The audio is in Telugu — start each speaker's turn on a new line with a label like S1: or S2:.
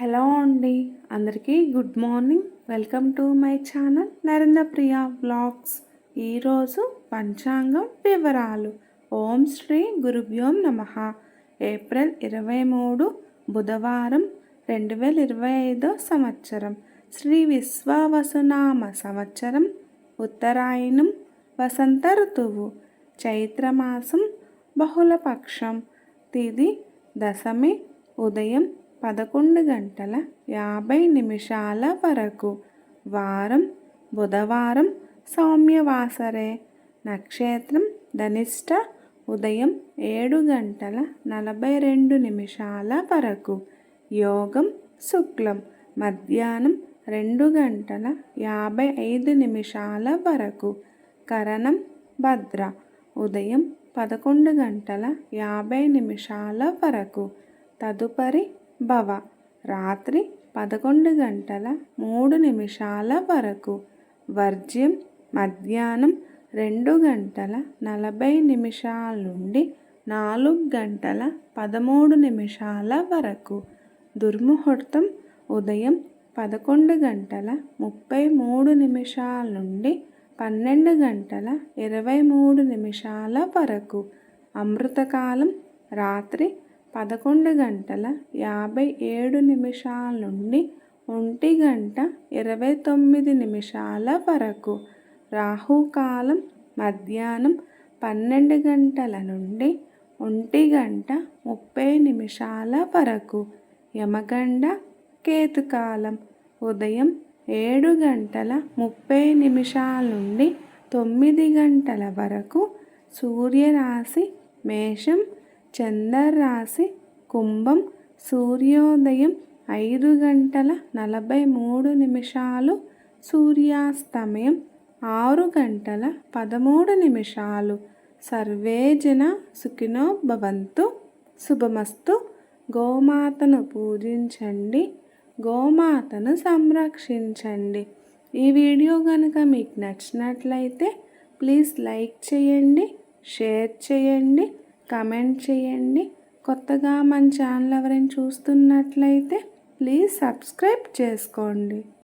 S1: హలో అండి, అందరికీ good morning. Welcome to my channel Narendra Priya vlogs. ఈరోజు పంచాంగం వివరాలు. ఓం శ్రీ గురుభ్యో నమః. ఏప్రిల్ 23 బుధవారం 2025 సంవత్సరం. శ్రీ విశ్వావసునామ సంవత్సరం. ఉత్తరాయణం, వసంత ఋతువు, చైత్రమాసం, బహుళపక్షం, తిథి దశమి, ఉదయం 11:50 వరకు. వారం బుధవారం, సౌమ్యవాసరే. నక్షత్రం ధనిష్ట, ఉదయం 7:42 వరకు. యోగం శుక్లం, మధ్యాహ్నం 2:55 వరకు. కరణం భద్ర, ఉదయం 11:50 వరకు. తదుపరి భవ, రాత్రి 11:03 వరకు. వర్జ్యం మధ్యాహ్నం 2:40 నుండి 4:13 వరకు. దుర్ముహూర్తం ఉదయం 11:33 నుండి 12:23 వరకు. అమృతకాలం రాత్రి 11:57 నుండి 1:29 వరకు. రాహుకాలం మధ్యాహ్నం 12 నుండి 1:30 వరకు. యమగండ కేతుకాలం ఉదయం 7:30 నుండి 9 వరకు. సూర్యరాశి మేషం, చంద్రరాశి కుంభం. సూర్యోదయం 5:43, సూర్యాస్తమయం 6:13. సర్వే జన సుఖినో భవంతు. శుభమస్తు. గోమాతను పూజించండి, గోమాతను సంరక్షించండి. ఈ వీడియో కనుక మీకు నచ్చినట్లయితే ప్లీజ్ లైక్ చేయండి, షేర్ చేయండి, కమెంట్ చేయండి. కొత్తగా మన ఛానల్ ఎవరైనా చూస్తున్నట్లయితే ప్లీజ్ సబ్స్క్రైబ్ చేసుకోండి.